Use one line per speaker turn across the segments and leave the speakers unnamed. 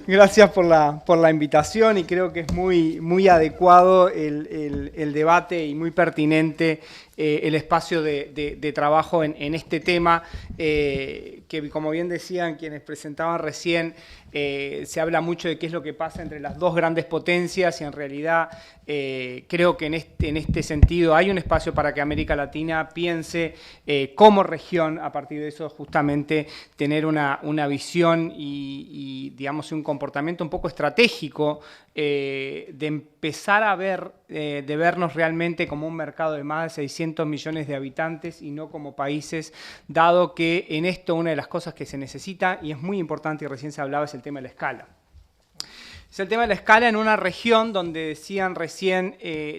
Gracias por la invitación y creo que es muy adecuado el debate y muy pertinente el espacio de trabajo en este tema que, como bien decían quienes presentaban recién, se habla mucho de qué es lo que pasa entre las dos grandes potencias y en realidad creo que en este sentido hay un espacio para que América Latina piense como región, a partir de eso justamente tener una visión y digamos un comportamiento un poco estratégico de empezar a ver, de vernos realmente como un mercado de más de 600 millones de habitantes y no como países, dado que en esto una de las cosas que se necesita, y es muy importante y recién se hablaba, es el tema de la escala. Es el tema de la escala en una región donde decían recién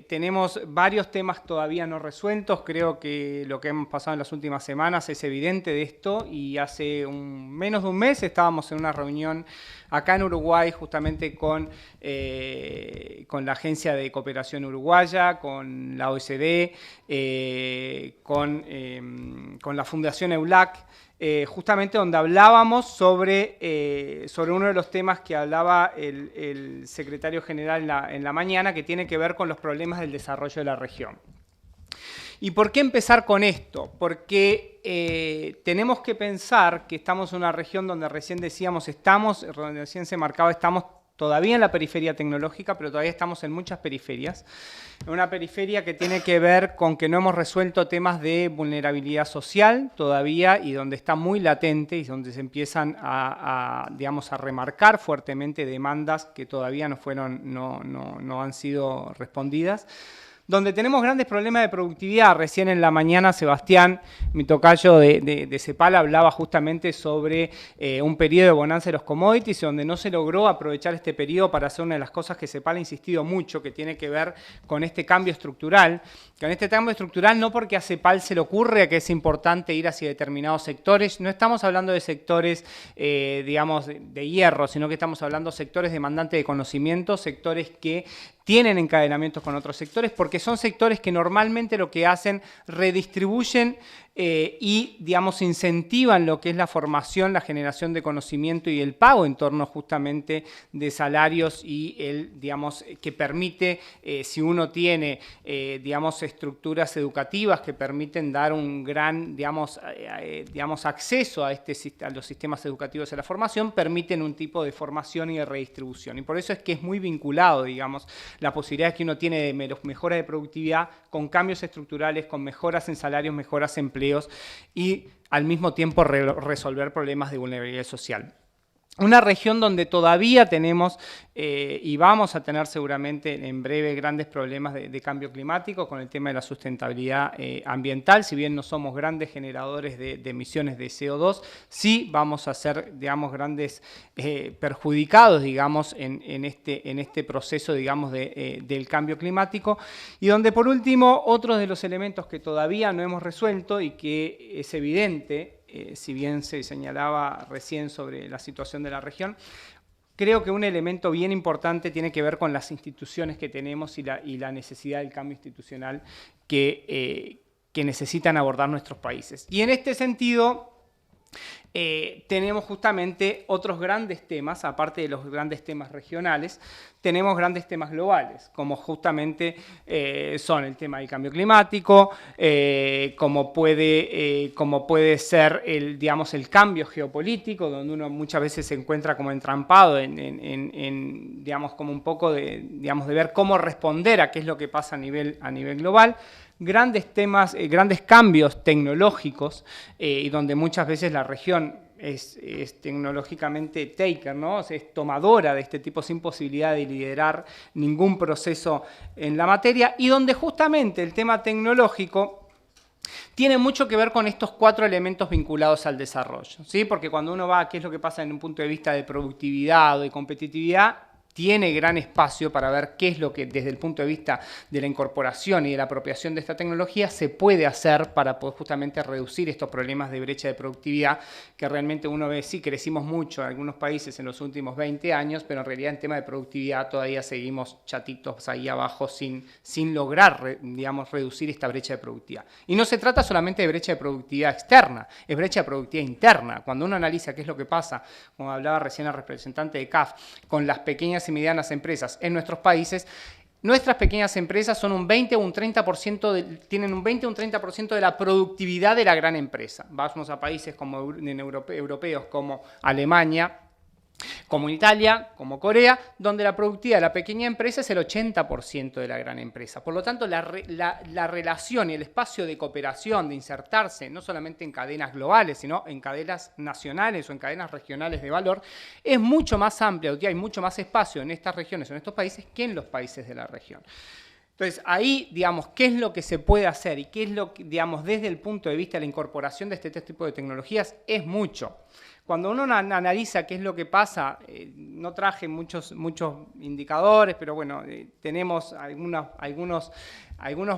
tenemos varios temas todavía no resueltos. Creo que lo que hemos pasado en las últimas semanas es evidente de esto y hace menos de un mes estábamos en una reunión acá en Uruguay justamente con la Agencia de Cooperación Uruguaya, con la OECD, con la Fundación EULAC, justamente donde hablábamos sobre uno de los temas que hablaba el secretario general en la mañana, que tiene que ver con los problemas del desarrollo de la región. ¿Y por qué empezar con esto? Porque tenemos que pensar que estamos en una región donde recién decíamos donde recién se marcaba, estamos todavía en la periferia tecnológica, pero todavía estamos en muchas periferias. Una periferia que tiene que ver con que no hemos resuelto temas de vulnerabilidad social todavía y donde está muy latente y donde se empiezan digamos, a remarcar fuertemente demandas que todavía no han sido respondidas. Donde tenemos grandes problemas de productividad. Recién en la mañana Sebastián, mi tocayo de CEPAL, hablaba justamente sobre un periodo de bonanza de los commodities, donde no se logró aprovechar este periodo para hacer una de las cosas que CEPAL ha insistido mucho, que tiene que ver con este cambio estructural. Con este cambio estructural no porque a CEPAL se le ocurre que es importante ir hacia determinados sectores, no estamos hablando de sectores, digamos, de hierro, sino que estamos hablando de sectores demandantes de conocimiento, sectores que tienen encadenamientos con otros sectores, porque son sectores que normalmente lo que hacen redistribuyen y, digamos, incentivan lo que es la formación, la generación de conocimiento y el pago en torno justamente de salarios y digamos, que permite, si uno tiene, digamos, estructuras educativas que permiten dar un gran, digamos, acceso a los sistemas educativos de la formación, permiten un tipo de formación y de redistribución. Y por eso es que es muy vinculado, digamos, la posibilidad que uno tiene de mejoras de productividad con cambios estructurales, con mejoras en salarios, mejoras en empleos y al mismo tiempo resolver problemas de vulnerabilidad social. Una región donde todavía tenemos y vamos a tener seguramente en breve grandes problemas de cambio climático con el tema de la sustentabilidad ambiental. Si bien no somos grandes generadores de emisiones de CO2, sí vamos a ser, digamos, grandes perjudicados, digamos, en este proceso, digamos, del cambio climático. Y donde, por último, otro de los elementos que todavía no hemos resuelto y que es evidente, si bien se señalaba recién sobre la situación de la región, creo que un elemento bien importante tiene que ver con las instituciones que tenemos y la necesidad del cambio institucional que necesitan abordar nuestros países. Y en este sentido, tenemos justamente otros grandes temas, aparte de los grandes temas regionales, tenemos grandes temas globales, como justamente son el tema del cambio climático, como puede ser digamos, el cambio geopolítico, donde uno muchas veces se encuentra como entrampado digamos, como un poco de ver cómo responder a qué es lo que pasa a nivel global. Grandes temas, grandes cambios tecnológicos y donde muchas veces la región es tecnológicamente taker, ¿no? O sea, es tomadora de este tipo sin posibilidad de liderar ningún proceso en la materia y donde justamente el tema tecnológico tiene mucho que ver con estos 4 elementos vinculados al desarrollo, ¿sí? Porque cuando uno va a qué es lo que pasa en un punto de vista de productividad o de competitividad, tiene gran espacio para ver qué es lo que desde el punto de vista de la incorporación y de la apropiación de esta tecnología se puede hacer para poder justamente reducir estos problemas de brecha de productividad que realmente uno ve, sí, crecimos mucho en algunos países en los últimos 20 años, pero en realidad en tema de productividad todavía seguimos chatitos ahí abajo sin lograr, digamos, reducir esta brecha de productividad. Y no se trata solamente de brecha de productividad externa, es brecha de productividad interna. Cuando uno analiza qué es lo que pasa, como hablaba recién el representante de CAF, con las pequeñas y medianas empresas en nuestros países, nuestras pequeñas empresas son un 20 o un 30% tienen un 20 o un 30% de la productividad de la gran empresa. Vamos a países como europeos como Alemania, como en Italia, como Corea, donde la productividad de la pequeña empresa es el 80% de la gran empresa. Por lo tanto, la relación y el espacio de cooperación, de insertarse, no solamente en cadenas globales, sino en cadenas nacionales o en cadenas regionales de valor, es mucho más amplia, hay mucho más espacio en estas regiones o en estos países que en los países de la región. Entonces, ahí, digamos, ¿qué es lo que se puede hacer? Y qué es lo que, digamos, desde el punto de vista de la incorporación de este tipo de tecnologías, es mucho. Cuando uno analiza qué es lo que pasa, no traje muchos indicadores, pero bueno, tenemos algunos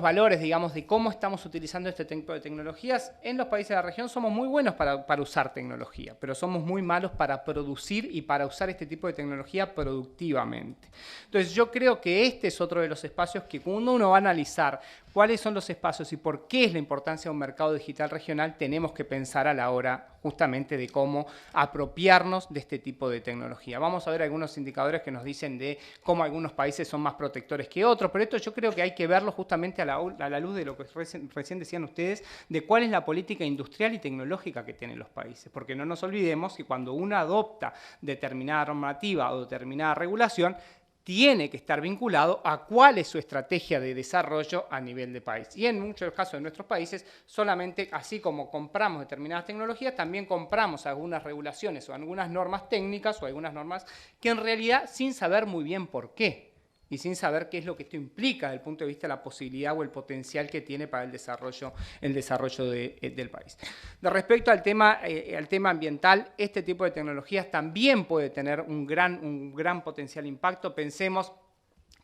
valores, digamos, de cómo estamos utilizando este tipo de tecnologías. En los países de la región somos muy buenos para usar tecnología, pero somos muy malos para producir y para usar este tipo de tecnología productivamente. Entonces yo creo que este es otro de los espacios que cuando uno va a analizar cuáles son los espacios y por qué es la importancia de un mercado digital regional, tenemos que pensar a la hora justamente de cómo apropiarnos de este tipo de tecnología. Vamos a ver algunos indicadores que nos dicen de cómo algunos países son más protectores que otros, pero esto yo creo que hay que verlo justamente a la luz de lo que recién decían ustedes, de cuál es la política industrial y tecnológica que tienen los países, porque no nos olvidemos que cuando uno adopta determinada normativa o determinada regulación, tiene que estar vinculado a cuál es su estrategia de desarrollo a nivel de país. Y en muchos casos de nuestros países, solamente así como compramos determinadas tecnologías, también compramos algunas regulaciones o algunas normas técnicas o algunas normas que en realidad sin saber muy bien por qué y sin saber qué es lo que esto implica desde el punto de vista de la posibilidad o el potencial que tiene para el desarrollo del país. De respecto al tema ambiental, este tipo de tecnologías también puede tener un gran potencial impacto. Pensemos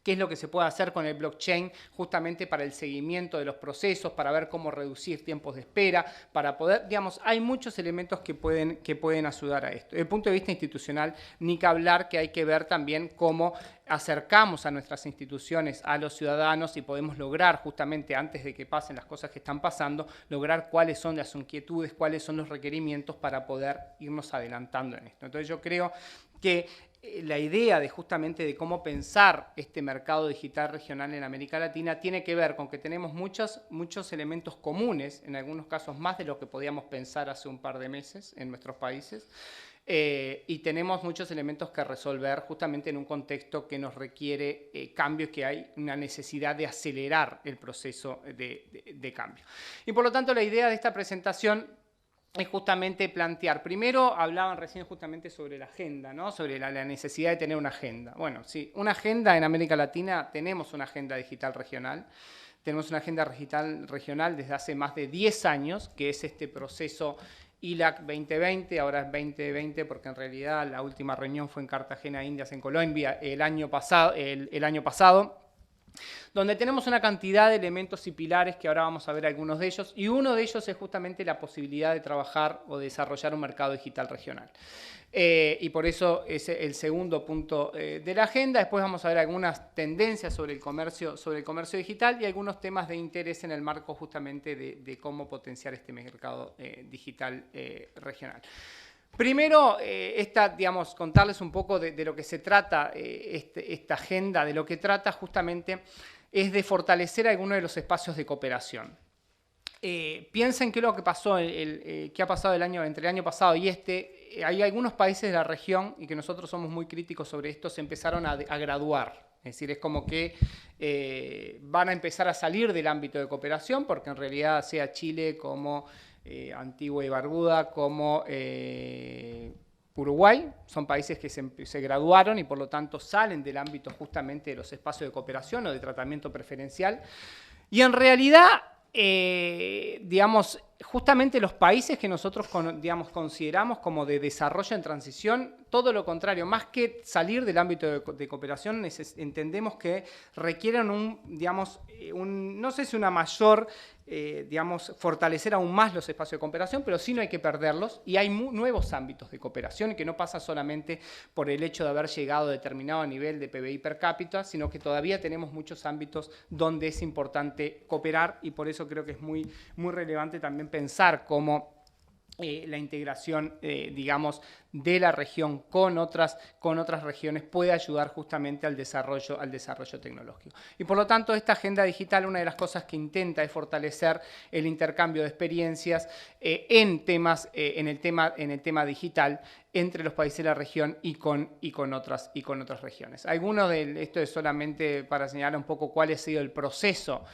qué es lo que se puede hacer con el blockchain justamente para el seguimiento de los procesos, para ver cómo reducir tiempos de espera, para poder, digamos, hay muchos elementos que pueden ayudar a esto. Desde el punto de vista institucional, ni que hablar que hay que ver también cómo acercamos a nuestras instituciones a los ciudadanos y podemos lograr justamente antes de que pasen las cosas que están pasando, lograr cuáles son las inquietudes, cuáles son los requerimientos para poder irnos adelantando en esto. Entonces yo creo que la idea de justamente de cómo pensar este mercado digital regional en América Latina tiene que ver con que tenemos muchos elementos comunes, en algunos casos más de lo que podíamos pensar hace un par de meses en nuestros países, y tenemos muchos elementos que resolver justamente en un contexto que nos requiere cambios, que hay una necesidad de acelerar el proceso de cambio. Y por lo tanto la idea de esta presentación es justamente plantear, primero hablaban recién justamente sobre la agenda, ¿no? Sobre la necesidad de tener una agenda. Bueno, sí, una agenda en América Latina, tenemos una agenda digital regional, tenemos una agenda digital regional desde hace más de 10 años, que es este proceso ILAC 2020, ahora es 2020 porque en realidad la última reunión fue en Cartagena, Indias, en Colombia, el año pasado, donde tenemos una cantidad de elementos y pilares que ahora vamos a ver algunos de ellos, y uno de ellos es justamente la posibilidad de trabajar o desarrollar un mercado digital regional. Y por eso es el segundo punto de la agenda. Después vamos a ver algunas tendencias sobre el comercio digital y algunos temas de interés en el marco justamente de cómo potenciar este mercado digital regional. Primero, digamos, contarles un poco de lo que se trata esta agenda, de lo que trata justamente es de fortalecer algunos de los espacios de cooperación. Piensen qué es lo que pasó, qué ha pasado entre el año pasado y hay algunos países de la región, y que nosotros somos muy críticos sobre esto, se empezaron a graduar. Es decir, es como que van a empezar a salir del ámbito de cooperación, porque en realidad sea Chile como Antigua y Barbuda, como Uruguay, son países que se graduaron y por lo tanto salen del ámbito justamente de los espacios de cooperación o de tratamiento preferencial. Y en realidad, digamos, justamente los países que nosotros digamos, consideramos como de desarrollo en transición, todo lo contrario, más que salir del ámbito de cooperación, entendemos que requieren digamos, no sé si una mayor, digamos, fortalecer aún más los espacios de cooperación, pero sí no hay que perderlos, y hay nuevos ámbitos de cooperación que no pasa solamente por el hecho de haber llegado a determinado nivel de PBI per cápita, sino que todavía tenemos muchos ámbitos donde es importante cooperar, y por eso creo que es muy relevante también pensar cómo la integración, digamos, de la región con otras regiones puede ayudar justamente al desarrollo tecnológico. Y por lo tanto, esta agenda digital, una de las cosas que intenta es fortalecer el intercambio de experiencias en el tema digital entre los países de la región y con otras regiones. Esto es solamente para señalar un poco cuál ha sido el proceso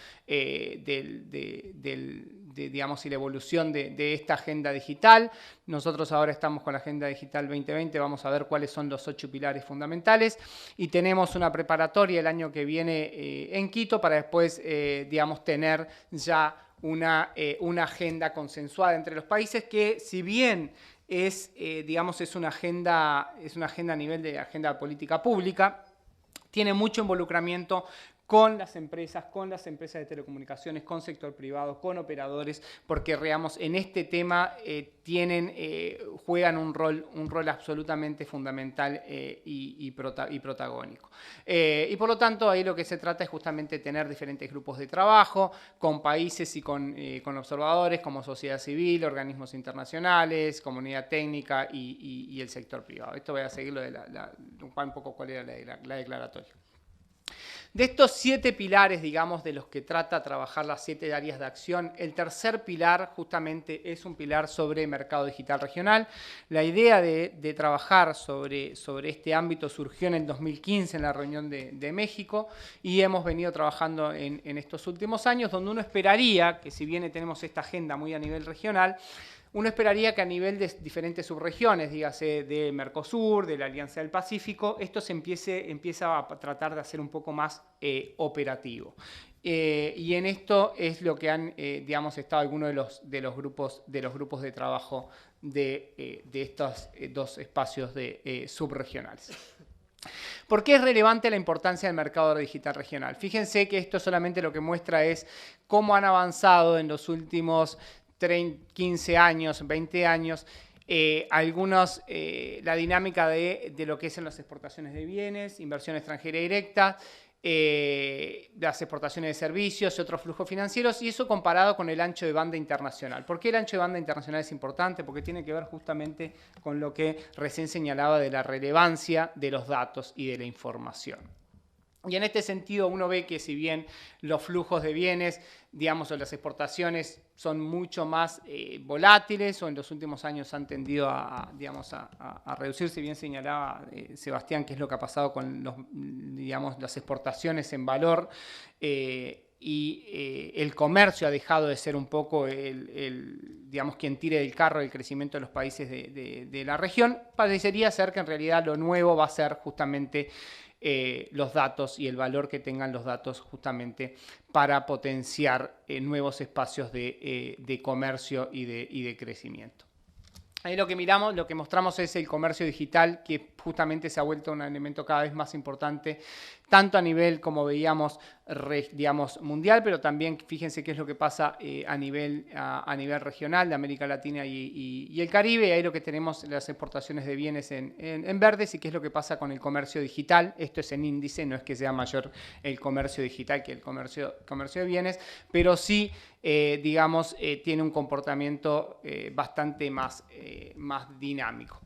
digamos, y la evolución de esta agenda digital. Nosotros ahora estamos con la Agenda Digital 2020, vamos a ver cuáles son los 8 pilares fundamentales, y tenemos una preparatoria el año que viene en Quito para después, digamos, tener ya una agenda consensuada entre los países que, si bien digamos, es una agenda a nivel de agenda política pública, tiene mucho involucramiento con las empresas de telecomunicaciones, con sector privado, con operadores, porque digamos, en este tema juegan un rol absolutamente fundamental y protagónico. Y por lo tanto, ahí lo que se trata es justamente tener diferentes grupos de trabajo con países y con observadores como sociedad civil, organismos internacionales, comunidad técnica y el sector privado. Esto voy a seguir un poco cuál era la declaratoria. De estos 7 pilares, digamos, de los que trata trabajar las 7 áreas de acción, el tercer pilar justamente es un pilar sobre mercado digital regional. La idea de trabajar sobre este ámbito surgió en el 2015 en la reunión de México, y hemos venido trabajando en estos últimos años, donde uno esperaría que, si bien tenemos esta agenda muy a nivel regional, uno esperaría que a nivel de diferentes subregiones, dígase de Mercosur, de la Alianza del Pacífico, esto empieza a tratar de hacer un poco más operativo. Y en esto es lo que han, digamos, estado algunos de los grupos de trabajo de estos 2 espacios subregionales. ¿Por qué es relevante la importancia del mercado digital regional? Fíjense que esto solamente lo que muestra es cómo han avanzado en los últimos 15 años, 20 años, la dinámica de lo que son las exportaciones de bienes, inversión extranjera directa, las exportaciones de servicios y otros flujos financieros, y eso comparado con el ancho de banda internacional. ¿Por qué el ancho de banda internacional es importante? Porque tiene que ver justamente con lo que recién señalaba de la relevancia de los datos y de la información. Y en este sentido uno ve que, si bien los flujos de bienes, digamos, o las exportaciones son mucho más volátiles, o en los últimos años han tendido a reducirse, bien señalaba Sebastián, qué es lo que ha pasado con las exportaciones en valor, y el comercio ha dejado de ser un poco digamos, quien tire del carro el crecimiento de los países de la región. Parecería ser que en realidad lo nuevo va a ser justamente los datos y el valor que tengan los datos justamente para potenciar nuevos espacios de comercio y de crecimiento. Ahí lo que mostramos es el comercio digital, que justamente se ha vuelto un elemento cada vez más importante, tanto a nivel, como veíamos, digamos, mundial, pero también fíjense qué es lo que pasa a nivel regional de América Latina y el Caribe. Y ahí lo que tenemos las exportaciones de bienes en verdes, y qué es lo que pasa con el comercio digital. Esto es en índice, no es que sea mayor el comercio digital que el comercio de bienes, pero sí, digamos, tiene un comportamiento bastante más dinámico.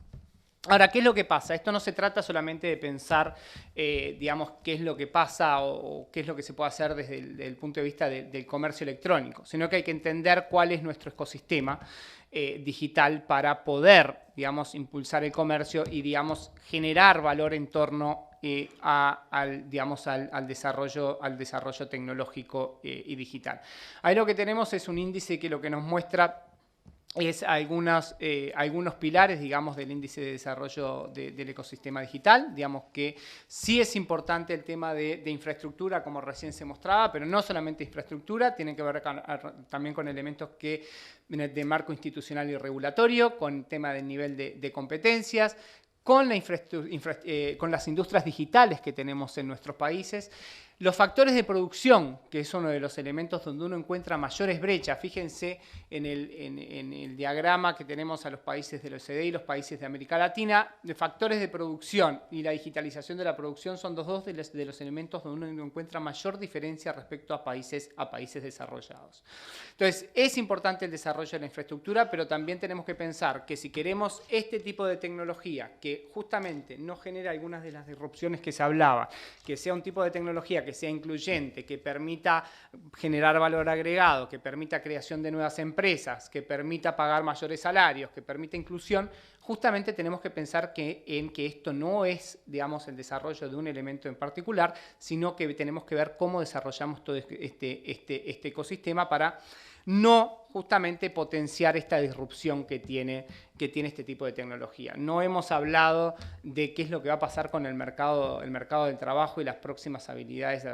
Ahora, ¿qué es lo que pasa? Esto no se trata solamente de pensar, digamos, qué es lo que pasa o qué es lo que se puede hacer desde el punto de vista del comercio electrónico, sino que hay que entender cuál es nuestro ecosistema digital para poder, digamos, impulsar el comercio y, digamos, generar valor en torno al desarrollo tecnológico y digital. Ahí lo que tenemos es un índice que lo que nos muestra es algunos pilares, digamos, del índice de desarrollo del ecosistema digital. Digamos que sí es importante el tema de infraestructura, como recién se mostraba, pero no solamente infraestructura, tiene que ver también con elementos de marco institucional y regulatorio, con el tema del nivel de competencias, con las industrias digitales que tenemos en nuestros países. Los factores de producción, que es uno de los elementos donde uno encuentra mayores brechas. Fíjense en el diagrama que tenemos a los países del OECD y los países de América Latina. De factores de producción y la digitalización de la producción son dos de los elementos donde uno encuentra mayor diferencia respecto a países desarrollados. Entonces, es importante el desarrollo de la infraestructura, pero también tenemos que pensar que si queremos este tipo de tecnología que justamente no genera algunas de las disrupciones que se hablaba, que sea un tipo de tecnología que sea incluyente, que permita generar valor agregado, que permita creación de nuevas empresas, que permita pagar mayores salarios, que permita inclusión, justamente tenemos que pensar que esto no es, digamos, el desarrollo de un elemento en particular, sino que tenemos que ver cómo desarrollamos todo este ecosistema para no justamente potenciar esta disrupción que tiene este tipo de tecnología. No hemos hablado de qué es lo que va a pasar con el mercado del trabajo y las próximas habilidades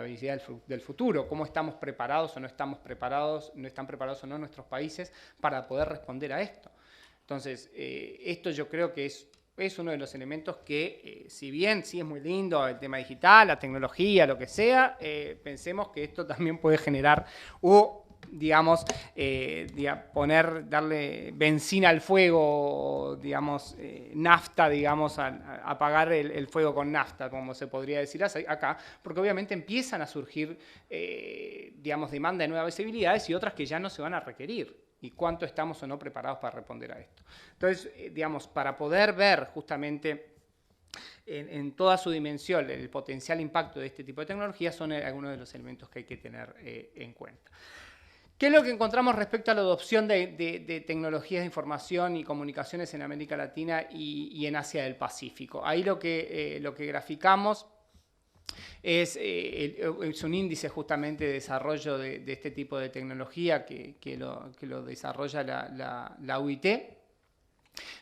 del futuro, cómo estamos preparados o no estamos preparados, no están preparados o no nuestros países para poder responder a esto. Entonces, esto yo creo que es uno de los elementos que, si bien sí es muy lindo el tema digital, la tecnología, lo que sea, pensemos que esto también puede generar digamos, darle benzina al fuego, digamos, nafta, digamos, apagar el fuego con nafta, como se podría decir acá, porque obviamente empiezan a surgir, digamos, demanda de nuevas visibilidades y otras que ya no se van a requerir. Y cuánto estamos o no preparados para responder a esto. Entonces, digamos, para poder ver justamente en toda su dimensión el potencial impacto de este tipo de tecnologías son algunos de los elementos que hay que tener en cuenta. ¿Qué es lo que encontramos respecto a la adopción de tecnologías de información y comunicaciones en América Latina y en Asia del Pacífico? Ahí lo que graficamos es un índice justamente de desarrollo de este tipo de tecnología que lo desarrolla la UIT,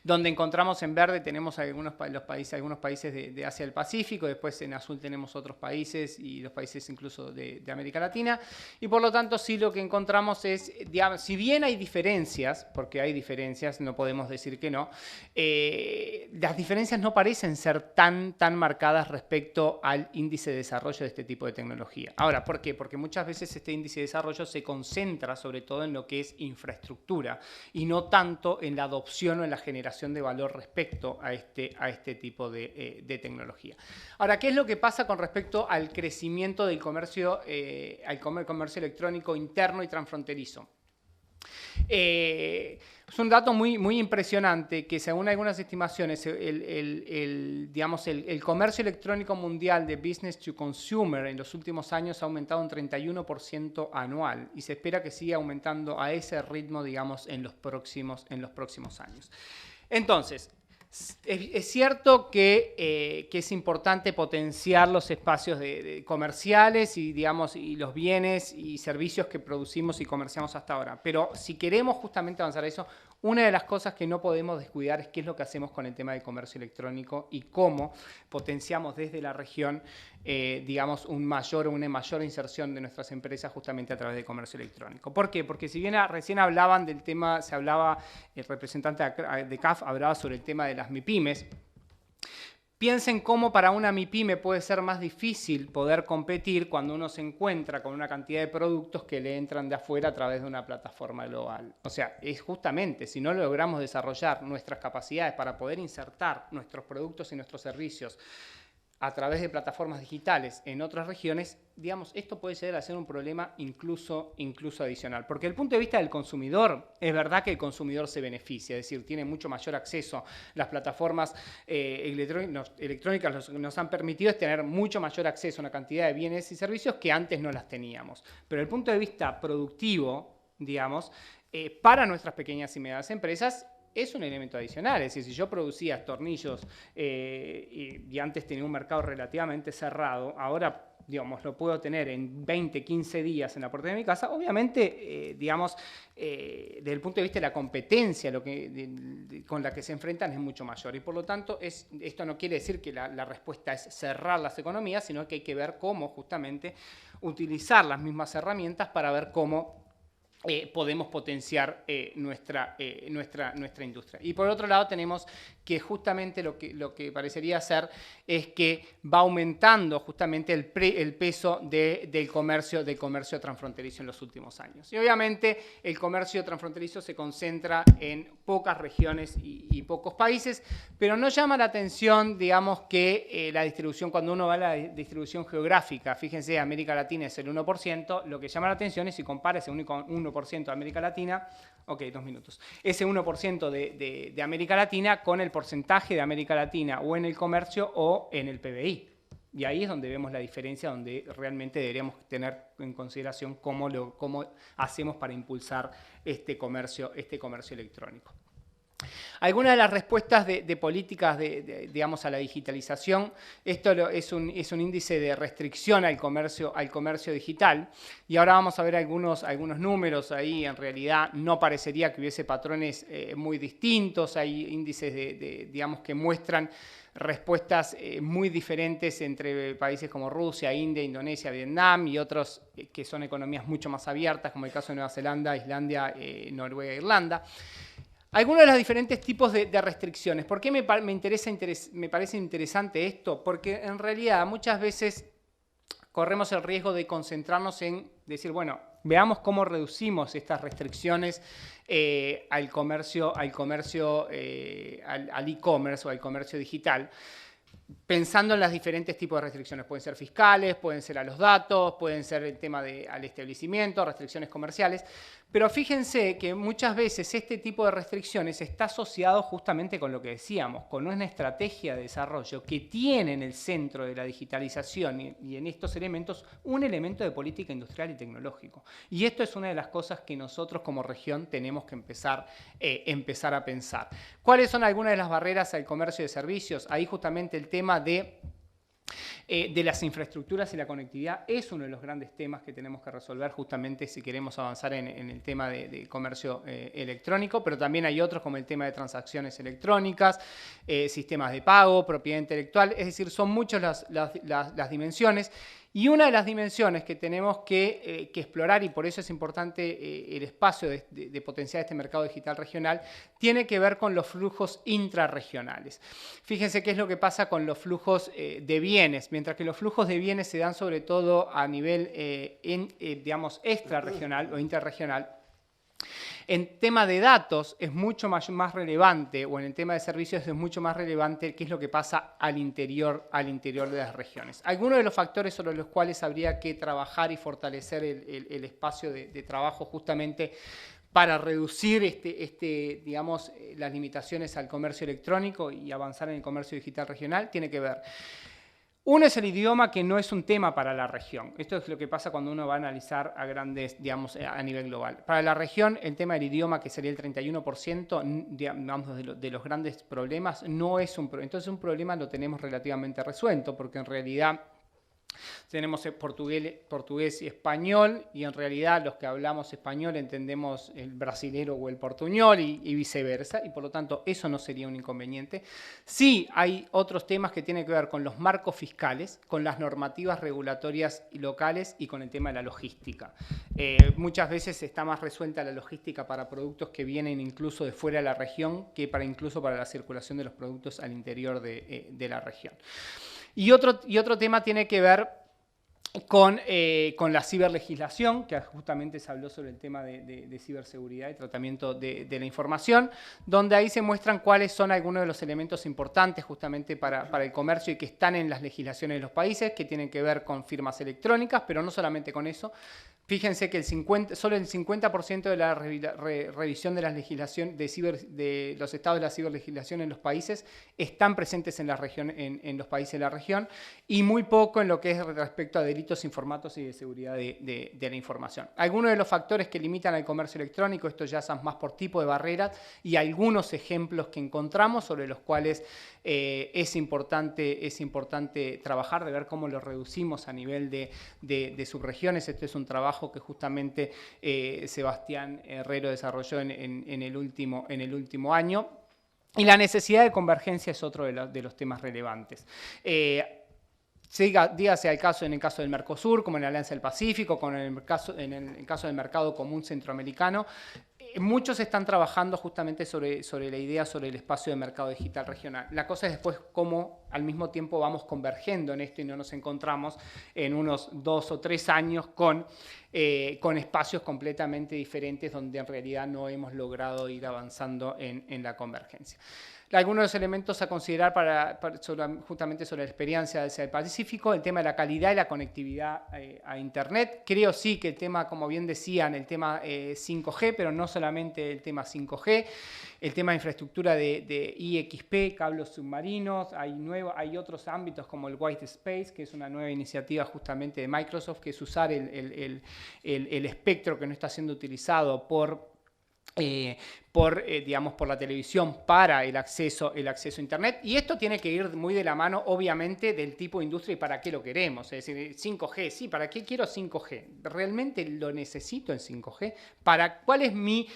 donde encontramos en verde tenemos algunos países de Asia del Pacífico, después en azul tenemos otros países y los países incluso de América Latina, y por lo tanto sí lo que encontramos es, digamos, si bien hay diferencias, porque hay diferencias, no podemos decir que no, las diferencias no parecen ser tan marcadas respecto al índice de desarrollo de este tipo de tecnología. Ahora, ¿por qué? Porque muchas veces este índice de desarrollo se concentra sobre todo en lo que es infraestructura y no tanto en la adopción o en la generación de valor respecto a este tipo de tecnología. Ahora, ¿qué es lo que pasa con respecto al crecimiento del comercio, comercio electrónico interno y transfronterizo? Es un dato muy impresionante que según algunas estimaciones el comercio electrónico mundial de business to consumer en los últimos años ha aumentado un 31% anual y se espera que siga aumentando a ese ritmo, digamos, en los próximos años. Entonces, es cierto que es importante potenciar los espacios comerciales y, digamos, y los bienes y servicios que producimos y comerciamos hasta ahora. Pero si queremos justamente avanzar a eso, una de las cosas que no podemos descuidar es qué es lo que hacemos con el tema del comercio electrónico y cómo potenciamos desde la región, digamos, una mayor inserción de nuestras empresas justamente a través del comercio electrónico. ¿Por qué? Porque si bien recién hablaban del tema, el representante de CAF hablaba sobre el tema de las MIPYMES. Piensen cómo para una MIPYME puede ser más difícil poder competir cuando uno se encuentra con una cantidad de productos que le entran de afuera a través de una plataforma global. O sea, es justamente si no logramos desarrollar nuestras capacidades para poder insertar nuestros productos y nuestros servicios a través de plataformas digitales en otras regiones, digamos, esto puede llegar a ser un problema incluso adicional. Porque desde el punto de vista del consumidor, es verdad que el consumidor se beneficia, es decir, tiene mucho mayor acceso. Las plataformas electrónicas nos han permitido tener mucho mayor acceso a una cantidad de bienes y servicios que antes no las teníamos. Pero desde el punto de vista productivo, digamos, para nuestras pequeñas y medianas empresas, es un elemento adicional. Es decir, si yo producía tornillos y antes tenía un mercado relativamente cerrado, ahora digamos, lo puedo tener en 20, 15 días en la puerta de mi casa, obviamente, digamos, desde el punto de vista de la competencia con la que se enfrentan es mucho mayor. Y por lo tanto, esto no quiere decir que la respuesta es cerrar las economías, sino que hay que ver cómo justamente utilizar las mismas herramientas para ver cómo podemos potenciar nuestra industria. Y por otro lado tenemos que justamente lo que parecería ser es que va aumentando justamente el peso del comercio transfronterizo en los últimos años. Y obviamente el comercio transfronterizo se concentra en pocas regiones y pocos países, pero no llama la atención, digamos, que la distribución, cuando uno va a la distribución geográfica, fíjense, América Latina es el 1%, lo que llama la atención es si compara ese 1% de América Latina, ok, 2 minutos, ese 1% de América Latina con el porcentaje de América Latina o en el comercio o en el PBI. Y ahí es donde vemos la diferencia, donde realmente deberíamos tener en consideración cómo hacemos para impulsar este comercio electrónico. Algunas de las respuestas de políticas digamos, a la digitalización, esto es un índice de restricción al comercio digital, y ahora vamos a ver algunos números ahí. En realidad no parecería que hubiese patrones muy distintos, hay índices digamos, que muestran respuestas muy diferentes entre países como Rusia, India, Indonesia, Vietnam y otros que son economías mucho más abiertas, como el caso de Nueva Zelanda, Islandia, Noruega e Irlanda. Algunos de los diferentes tipos de restricciones. ¿Por qué me parece interesante esto? Porque en realidad muchas veces corremos el riesgo de concentrarnos en decir, bueno, veamos cómo reducimos estas restricciones al e-commerce o al comercio digital, pensando en los diferentes tipos de restricciones. Pueden ser fiscales, pueden ser a los datos, pueden ser el tema al establecimiento, restricciones comerciales. Pero fíjense que muchas veces este tipo de restricciones está asociado justamente con lo que decíamos, con una estrategia de desarrollo que tiene en el centro de la digitalización y en estos elementos un elemento de política industrial y tecnológico. Y esto es una de las cosas que nosotros como región tenemos que empezar a pensar. ¿Cuáles son algunas de las barreras al comercio de servicios? Ahí justamente el tema de las infraestructuras y la conectividad es uno de los grandes temas que tenemos que resolver justamente si queremos avanzar en el tema de comercio electrónico, pero también hay otros como el tema de transacciones electrónicas, sistemas de pago, propiedad intelectual, es decir, son muchas las dimensiones. Y una de las dimensiones que tenemos que explorar, y por eso es importante el espacio de potenciar este mercado digital regional, tiene que ver con los flujos intrarregionales. Fíjense qué es lo que pasa con los flujos de bienes. Mientras que los flujos de bienes se dan sobre todo a nivel, digamos, extrarregional o interregional, en tema de datos es mucho más relevante, o en el tema de servicios es mucho más relevante qué es lo que pasa al interior de las regiones. Algunos de los factores sobre los cuales habría que trabajar y fortalecer el espacio de trabajo justamente para reducir digamos, las limitaciones al comercio electrónico y avanzar en el comercio digital regional, tiene que ver. Uno es el idioma, que no es un tema para la región. Esto es lo que pasa cuando uno va a analizar a grandes, digamos, a nivel global. Para la región, el tema del idioma, que sería el 31%, digamos, de los grandes problemas, no es un problema. Entonces, un problema lo tenemos relativamente resuelto, porque en realidad tenemos portugués y español, y en realidad los que hablamos español entendemos el brasilero o el portuñol y viceversa, y por lo tanto eso no sería un inconveniente. Sí hay otros temas que tienen que ver con los marcos fiscales, con las normativas regulatorias y locales y con el tema de la logística. Muchas veces está más resuelta la logística para productos que vienen incluso de fuera de la región que incluso para la circulación de los productos al interior de la región. Y otro tema tiene que ver con la ciberlegislación, que justamente se habló sobre el tema de ciberseguridad y tratamiento de la información, donde ahí se muestran cuáles son algunos de los elementos importantes justamente para el comercio y que están en las legislaciones de los países, que tienen que ver con firmas electrónicas, pero no solamente con eso, Fíjense que solo el 50% de la revisión de la legislación de los estados de la ciberlegislación en los países están presentes en los países de la región, y muy poco en lo que es respecto a delitos informatos y de seguridad de la información. Algunos de los factores que limitan al comercio electrónico, esto ya es más por tipo de barreras, y algunos ejemplos que encontramos sobre los cuales es importante trabajar, de ver cómo lo reducimos a nivel de subregiones. Este es un trabajo que justamente Sebastián Herrero desarrolló en el último año. Y la necesidad de convergencia es otro de los temas relevantes. Dígase en el caso del Mercosur, como en la Alianza del Pacífico, en el caso del Mercado Común Centroamericano. Muchos están trabajando justamente sobre la idea sobre el espacio de mercado digital regional. La cosa es después cómo al mismo tiempo vamos convergiendo en esto y no nos encontramos en unos 2 o 3 años con espacios completamente diferentes donde en realidad no hemos logrado ir avanzando en la convergencia. Algunos de los elementos a considerar justamente sobre la experiencia del Pacífico, el tema de la calidad y la conectividad a Internet. Creo sí que el tema, como bien decían, el tema 5G, pero no solamente el tema 5G, el tema de infraestructura de IXP, cables submarinos, hay otros ámbitos como el White Space, que es una nueva iniciativa justamente de Microsoft, que es usar el espectro que no está siendo utilizado por la televisión para el acceso a Internet. Y esto tiene que ir muy de la mano, obviamente, del tipo de industria y para qué lo queremos. Es decir, 5G, sí, ¿para qué quiero 5G? ¿Realmente lo necesito en 5G? ¿Cuál es mi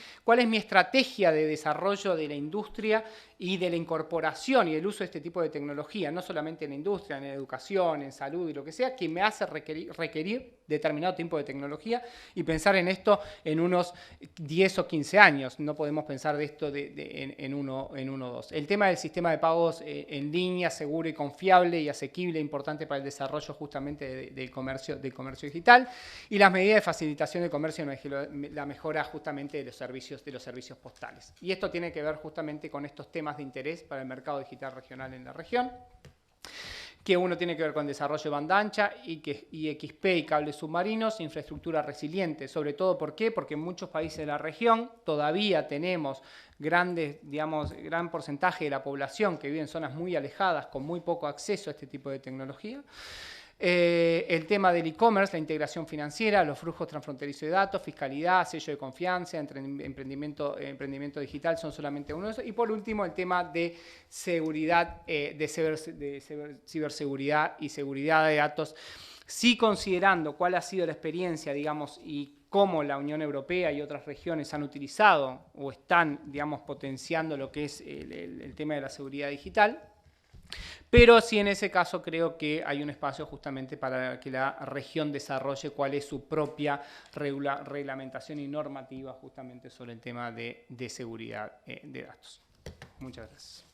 estrategia de desarrollo de la industria y de la incorporación y el uso de este tipo de tecnología, no solamente en la industria, en la educación, en salud y lo que sea, que me hace requerir determinado tiempo de tecnología, y pensar en esto en unos 10 o 15 años? No podemos pensar de esto en uno o dos. El tema del sistema de pagos en línea, seguro y confiable y asequible, importante para el desarrollo justamente del comercio digital, y las medidas de facilitación del comercio, la mejora justamente de los servicios postales. Y esto tiene que ver justamente con estos temas de interés para el mercado digital regional en la región, que uno tiene que ver con desarrollo de banda ancha, IXP y cables submarinos, infraestructura resiliente. Sobre todo, ¿por qué? Porque en muchos países de la región todavía tenemos gran porcentaje de la población que vive en zonas muy alejadas, con muy poco acceso a este tipo de tecnología. El tema del e-commerce, la integración financiera, los flujos transfronterizos de datos, fiscalidad, sello de confianza, emprendimiento digital son solamente uno de esos. Y por último, el tema de seguridad, ciberseguridad y seguridad de datos. Sí, considerando cuál ha sido la experiencia, digamos, y cómo la Unión Europea y otras regiones han utilizado o están, digamos, potenciando lo que es el tema de la seguridad digital. Pero sí, en ese caso creo que hay un espacio justamente para que la región desarrolle cuál es su propia reglamentación y normativa justamente sobre el tema de seguridad de datos. Muchas gracias.